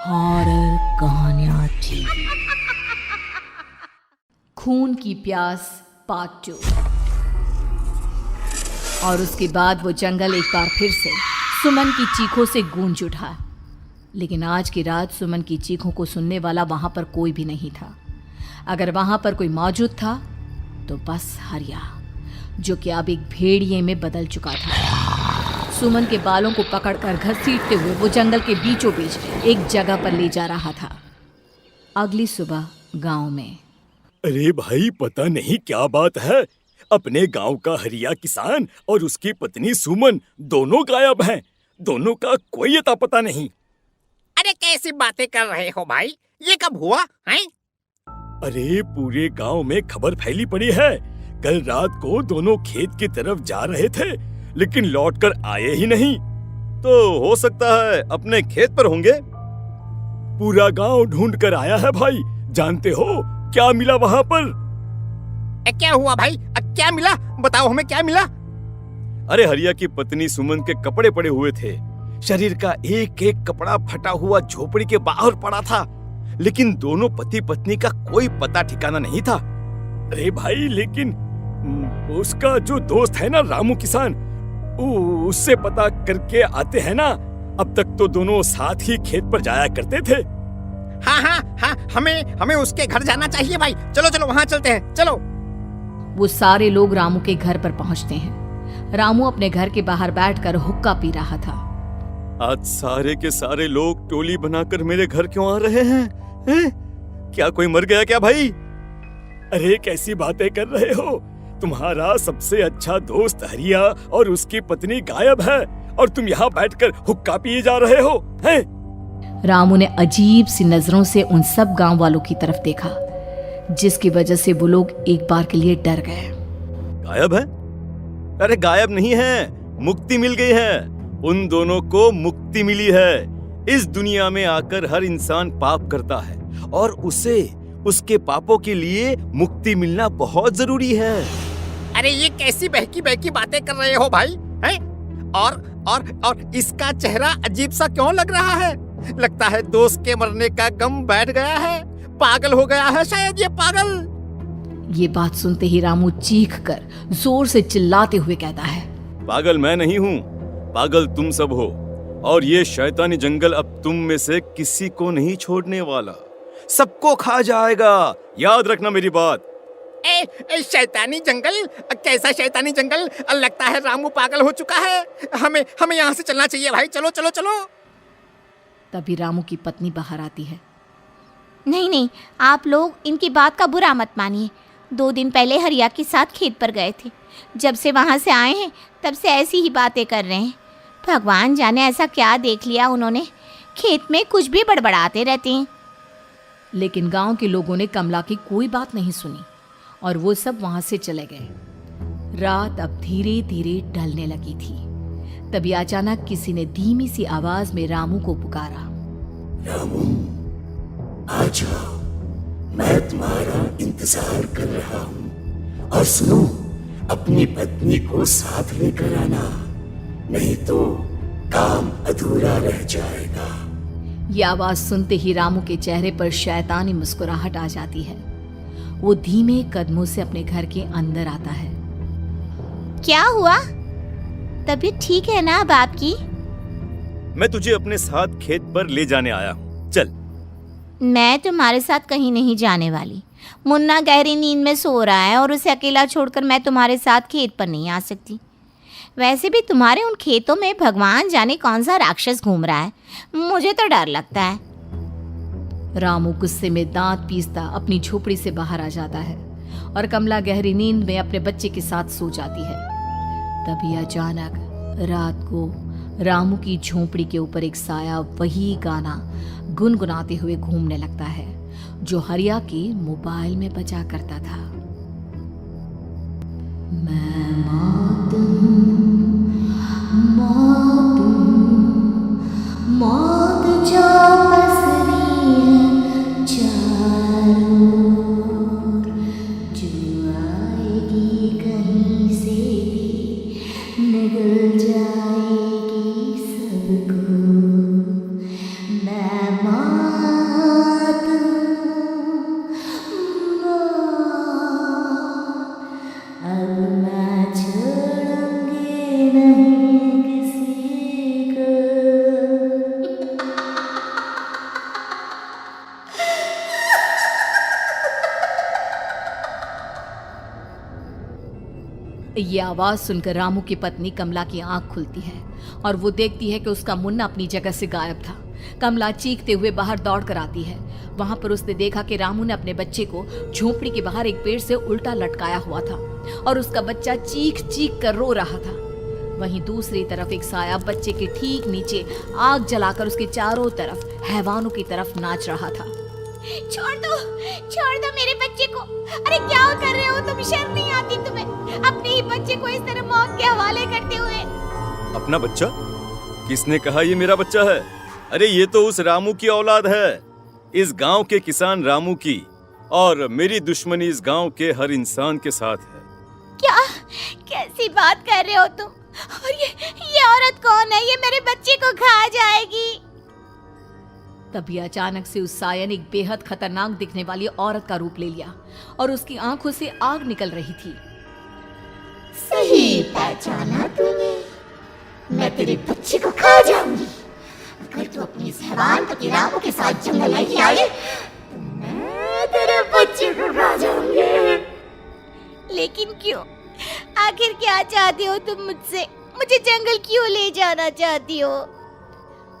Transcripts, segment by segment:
Horror कहानियाँ TV. खून की प्यास पार्ट 2। और उसके बाद वो जंगल एक बार फिर से सुमन की चीखों से गूंज उठा। लेकिन आज की रात सुमन की चीखों को सुनने वाला वहां पर कोई भी नहीं था। अगर वहां पर कोई मौजूद था तो बस हरिया, जो कि अब एक भेड़िए में बदल चुका था। सुमन के बालों को पकड़कर घसीटते हुए वो जंगल के बीचों बीच एक जगह पर ले जा रहा था। अगली सुबह गांव में। अरे भाई, पता नहीं क्या बात है, अपने गांव का हरिया किसान और उसकी पत्नी सुमन दोनों गायब हैं। दोनों का कोई अता पता नहीं। अरे कैसी बातें कर रहे हो भाई, ये कब हुआ है? अरे पूरे गांव में खबर फैली पड़ी है। कल रात को दोनों खेत की तरफ जा रहे थे, लेकिन लौटकर आए ही नहीं। तो हो सकता है अपने खेत पर होंगे। पूरा गांव ढूंढ कर आया है भाई। जानते हो क्या मिला वहां पर? क्या हुआ भाई? क्या मिला? बताओ हमें, क्या मिला? अरे हरिया की पत्नी सुमन के कपड़े पड़े हुए थे। शरीर का एक एक कपड़ा फटा हुआ झोपड़ी के बाहर पड़ा था, लेकिन दोनों पति पत्नी का कोई पता ठिकाना नहीं था। अरे भाई, लेकिन उसका जो दोस्त है ना रामू किसान, उससे पता करके आते हैं ना। अब तक तो दोनों साथ ही खेत पर जाया करते थे। हाँ, हमें उसके घर जाना चाहिए भाई। चलो वहाँ चलते हैं, चलो। वो सारे लोग रामू के घर पर पहुंचते हैं। रामू अपने घर के बाहर बैठकर हुक्का पी रहा था। आज सारे के सारे लोग टोली बनाकर मेरे घर क्यों आ रहे हैं? क्या कोई मर गया क्या भाई? अरे कैसी बातें कर रहे हो? तुम्हारा सबसे अच्छा दोस्त हरिया और उसकी पत्नी गायब है, और तुम यहाँ बैठकर हुक्का पिए जा रहे हो हैं? रामू ने अजीब सी नजरों से उन सब गांव वालों की तरफ देखा, जिसकी वजह से वो लोग एक बार के लिए डर गए। गायब है? अरे गायब नहीं है, मुक्ति मिल गई है। उन दोनों को मुक्ति मिली है। इस दुनिया में आकर हर इंसान पाप करता है, और उसे उसके पापों के लिए मुक्ति मिलना बहुत जरूरी है। अरे ये कैसी बहकी बातें कर रहे हो भाई, हैं? और इसका चेहरा अजीब सा क्यों लग रहा है? लगता है दोस्त के मरने का गम बैठ गया है। पागल हो गया है शायद ये पागल। ये बात सुनते ही रामू चीख कर जोर से चिल्लाते हुए कहता है, पागल मैं नहीं हूँ, पागल तुम सब हो। और ये शैतानी जंगल अब तुम में से किसी को नहीं छोड़ने वाला, सबको खा जाएगा। याद रखना मेरी बात। शैतानी जंगल? कैसा शैतानी जंगल? लगता है रामू पागल हो चुका है। हमें यहाँ से चलना चाहिए भाई। चलो। तभी रामू की पत्नी बाहर आती है। नहीं, आप लोग इनकी बात का बुरा मत मानिए। 2 दिन पहले हरिया के साथ खेत पर गए थे। जब से वहाँ से आए हैं तब से ऐसी ही बातें कर रहे हैं। भगवान जाने ऐसा क्या देख लिया उन्होंने, खेत में कुछ भी बड़बड़ाते रहते हैं। लेकिन गांव के लोगों ने कमला की कोई बात नहीं सुनी, और वो सब वहां से चले गए। रात अब धीरे धीरे ढलने लगी थी। तभी अचानक किसी ने धीमी सी आवाज में रामू को पुकारा। रामू, आ जाओ, मैं तुम्हारा इंतजार कर रहा हूँ। और सुनो, अपनी पत्नी को साथ लेकर आना, नहीं तो काम अधूरा रह जाएगा। ये आवाज सुनते ही रामू के चेहरे पर शैतानी मुस्कुराहट आ जाती है। वो धीमे कदमों से अपने घर के अंदर आता है। क्या हुआ? तबीयत ठीक है ना अब आपकी? मैं तुझे अपने साथ खेत पर ले जाने आया हूँ, चल। मैं तुम्हारे साथ कहीं नहीं जाने वाली। मुन्ना गहरी नींद में सो रहा है, और उसे अकेला छोड़कर मैं तुम्हारे साथ खेत पर नहीं आ सकती। वैसे भी तुम्हारे उन खेतों में भगवान जाने कौन सा राक्षस घूम रहा है, मुझे तो डर लगता है। रामू गुस्से में दांत पीसता अपनी झोपड़ी से बाहर आ जाता है, और कमला गहरी नींद में अपने बच्चे के साथ सो जाती है। तभी अचानक रात को रामू की झोपड़ी के ऊपर एक साया वही गाना गुनगुनाते हुए घूमने लगता है, जो हरिया के मोबाइल में बजा करता था। मैं मौत जो पसरी है चारों ओर, जो आएगी कहीं से भी निगल जाएगी सबको। मैं ये आवाज सुनकर रामू की पत्नी कमला की आंख खुलती है और वो देखती है कि उसका मुन्ना अपनी जगह से गायब था। कमला चीखते हुए बाहर दौड़ कर आती है। वहां पर उसने देखा कि रामू ने अपने बच्चे को झोपड़ी के बाहर एक पेड़ से उल्टा लटकाया हुआ था और उसका बच्चा चीख चीख कर रो रहा था। वहीं दूसरी तरफ एक साया बच्चे के ठीक नीचे आग जलाकर उसके चारों तरफ हैवानों की तरफ नाच रहा था। छोड़ दो मेरे बच्चे को। अरे क्या कर रहे हो तुम? शर्म नहीं आती तुम्हें? अपने ही बच्चे को इस तरह मौत के हवाले करते हुए। अपना बच्चा? किसने कहा ये मेरा बच्चा है? अरे ये तो उस रामू की औलाद है, इस गांव के किसान रामू की, और मेरी दुश्मनी इस गांव के हर इंसान के साथ है। क्या? कैसी बात कर रहे हो तुम? और ये औरत कौन है? ये मेरे बच्चे को खा जाएगी। तभी अचानक से उस साया ने एक बेहद खतरनाक दिखने वाली औरत का रूप ले लिया और उसकी आंखों से आग निकल रही थी। सही पहचाना तूने। मैं तेरे बच्चे को खा जाऊंगी। अगर तू अपनी इस हैवान पति रामू के साथ जंगल नहीं आए तो मैं तेरे बच्चे को खा जाऊंगी। लेकिन क्यों? आखिर क्या चाहती हो तुम मुझसे? मुझे जंगल क्यों ले जाना चाहती हो?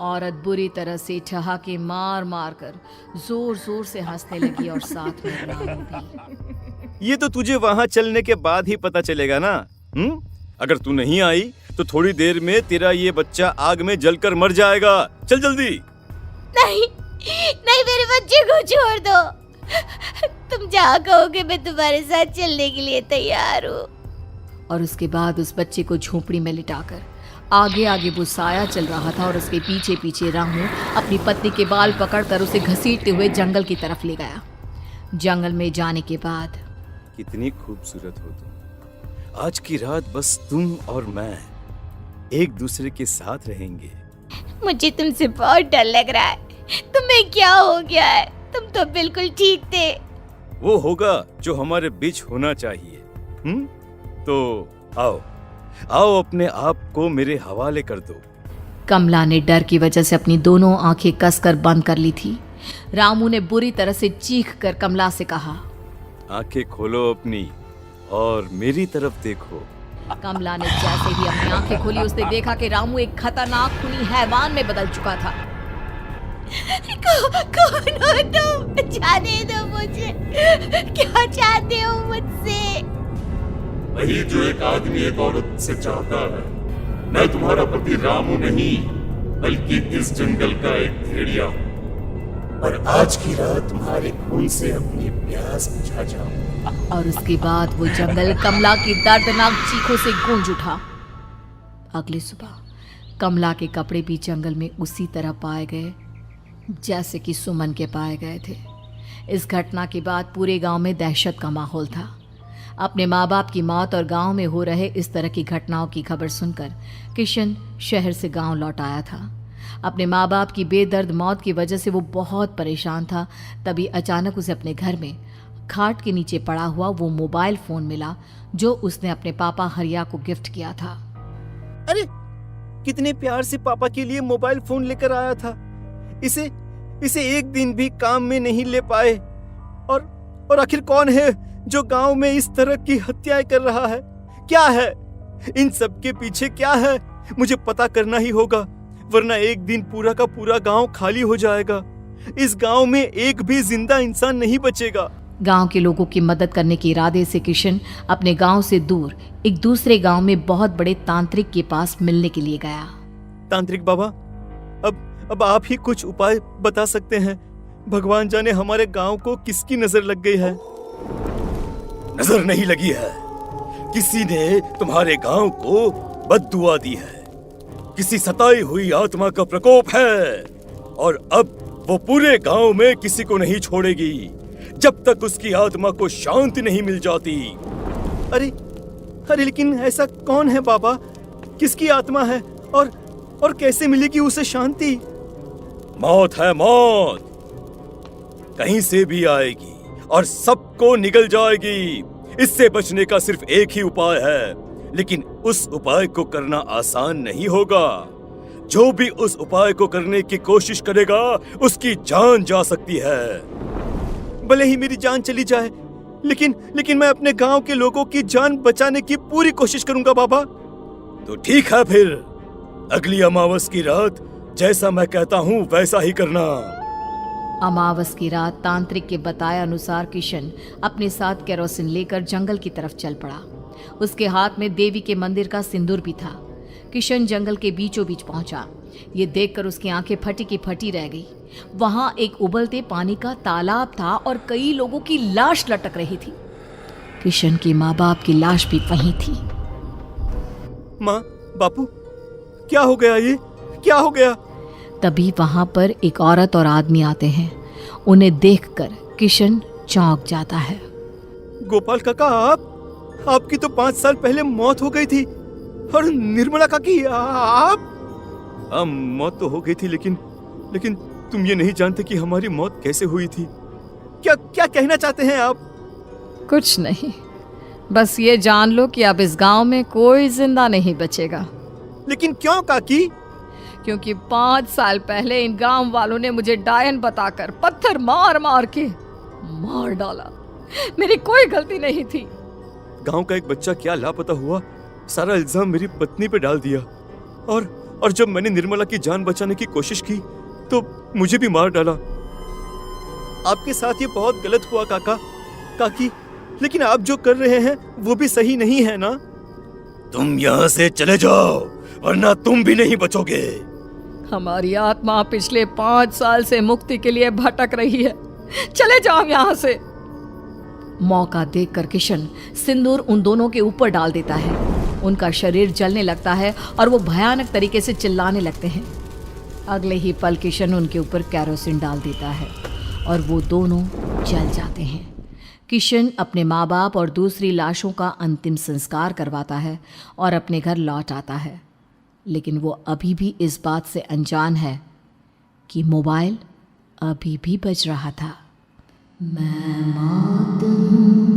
औरत बुरी तरह से ठहाके मार मार कर जोर जोर से हंसने लगी और साथ में रामू भी। ये तो तुझे वहाँ चलने के बाद ही पता चलेगा ना। अगर तू नहीं आई तो थोड़ी देर में तेरा ये बच्चा आग में जलकर मर जाएगा। चल जल्दी। नहीं, मेरे बच्चे को छोड़ दो। तुम जहाँ कहोगे मैं तुम्हारे साथ चलने के लिए तैयार हूँ। और उसके बाद उस बच्चे को झोपड़ी में लिटाकर आगे आगे वो साया चल रहा था और उसके पीछे पीछे रामू अपनी पत्नी के बाल पकड़कर उसे घसीटते हुए जंगल की तरफ ले गया। जंगल में जाने के बाद, कितनी खूबसूरत हो तुम। आज की रात बस तुम और मैं एक दूसरे के साथ रहेंगे। मुझे तुमसे बहुत डर लग रहा है। तुम्हें क्या हो गया है? तुम तो बिल्कुल ठीक थे। वो होगा जो हमारे बीच होना चाहिए। तो आओ अपने आप को मेरे हवाले कर दो। कमला ने डर की वजह से अपनी दोनों आंखें कसकर बंद कर ली थी। रामू ने बुरी तरह से चीख कर कमला से कहा, आंखें खोलो अपनी और मेरी तरफ देखो। कमला ने जैसे ही अपनी आंखें खोली उसने देखा कि रामू एक खतरनाक खूनी हैवान में बदल चुका था। कौन हो तुम? जाने दो मुझे। क्या चाहते हो मुझसे? वही जो एक आदमी एक औरत से चाहता है। मैं तुम्हारा पति रामू नहीं बल्कि इस जंगल का एक भेड़िया हूँ और आज की रात तुम्हारे खून से अपनी प्यास बुझा जाऊं। और उसके बाद वो जंगल कमला की दर्दनाक चीखों से गूंज उठा। अगली सुबह कमला के कपड़े भी जंगल में उसी तरह पाए गए जैसे कि सुमन के पाए गए थे। इस घटना के बाद पूरे गांव में दहशत का माहौल था। अपने माँ बाप की मौत और गांव में हो रहे इस तरह की घटनाओं की खबर सुनकर किशन शहर से गांव लौट आया था। अपने माँ बाप की बेदर्द मौत की वजह से वो बहुत परेशान था। तभी अचानक उसे अपने घर में खाट के नीचे पड़ा हुआ वो मोबाइल फोन मिला जो उसने अपने पापा हरिया को गिफ्ट किया था। अरे कितने प्यार से पापा के लिए मोबाइल फोन लेकर आया था। इसे एक दिन भी काम में नहीं ले पाए। और आखिर कौन है जो गांव में इस तरह की हत्याएं कर रहा है? क्या है इन सब के पीछे? क्या है? मुझे पता करना ही होगा, वरना एक दिन पूरा का पूरा गांव खाली हो जाएगा। इस गांव में एक भी जिंदा इंसान नहीं बचेगा। गांव के लोगों की मदद करने के इरादे से किशन अपने गांव से दूर एक दूसरे गांव में बहुत बड़े तांत्रिक के पास मिलने के लिए गया। तांत्रिक बाबा, अब आप ही कुछ उपाय बता सकते हैं। भगवान जाने हमारे गांव को किसकी नजर लग गई है। नजर नहीं लगी है, किसी ने तुम्हारे गांव को बद्दुआ दी है। किसी सताई हुई आत्मा का प्रकोप है और अब वो पूरे गांव में किसी को नहीं छोड़ेगी जब तक उसकी आत्मा को शांति नहीं मिल जाती। अरे लेकिन ऐसा कौन है बाबा? किसकी आत्मा है और कैसे मिलेगी उसे शांति? मौत है मौत, कहीं से भी आएगी और सबको निगल जाएगी। इससे बचने का सिर्फ एक ही उपाय है, लेकिन उस उपाय को करना आसान नहीं होगा। जो भी उस उपाय को करने की कोशिश करेगा उसकी जान जा सकती है। भले ही मेरी जान चली जाए, लेकिन मैं अपने गांव के लोगों की जान बचाने की पूरी कोशिश करूंगा बाबा। तो ठीक है, फिर अगली अमावस की रात जैसा मैं कहता हूँ वैसा ही करना। अमावस की रात तांत्रिक के बताए अनुसार किशन अपने साथ केरोसिन लेकर जंगल की तरफ चल पड़ा। उसके हाथ में देवी के मंदिर का सिंदूर भी था। किशन जंगल के बीचों बीच पहुंचा। ये देखकर उसकी आंखें फटी की फटी रह गई। वहां एक उबलते पानी का तालाब था और कई लोगों की लाश लटक रही थी। किशन के माँ बाप की लाश भी वहीं थी। माँ, बापू, क्या हो गया? ये क्या हो गया? तभी वहां पर एक औरत और आदमी आते हैं। उन्हें देखकर किशन चौंक जाता है। गोपाल काका, आपकी तो 5 साल पहले मौत हो गई थी। और निर्मला काकी, आप? मौत तो हो गई थी, लेकिन तुम ये नहीं जानते कि हमारी मौत कैसे हुई थी। क्या कहना चाहते हैं आप? कुछ नहीं, बस ये जान लो कि अब इस गांव में कोई जिंदा नहीं बचेगा। लेकिन क्यों काकी? क्योंकि 5 साल पहले इन गांव वालों ने मुझे डायन बताकर पत्थर मार मार के मार डाला। मेरी कोई गलती नहीं थी। गांव का एक बच्चा क्या लापता हुआ, सारा इल्जाम मेरी पत्नी पे डाल दिया। और जब मैंने निर्मला की जान बचाने की कोशिश की तो मुझे भी मार डाला। आपके साथ ये बहुत गलत हुआ काकी, लेकिन आप जो कर रहे हैं वो भी सही नहीं है ना? तुम यहाँ से चले जाओ वरना तुम भी नहीं बचोगे। हमारी आत्मा पिछले 5 साल से मुक्ति के लिए भटक रही है। चले जाओ यहाँ से। मौका देखकर किशन सिंदूर उन दोनों के ऊपर डाल देता है। उनका शरीर जलने लगता है और वो भयानक तरीके से चिल्लाने लगते हैं। अगले ही पल किशन उनके ऊपर केरोसिन डाल देता है और वो दोनों जल जाते हैं। किशन अपने माँ बाप और दूसरी लाशों का अंतिम संस्कार करवाता है और अपने घर लौट आता है। लेकिन वो अभी भी इस बात से अनजान है कि मोबाइल अभी भी बज रहा था। मैं मौत हूँ।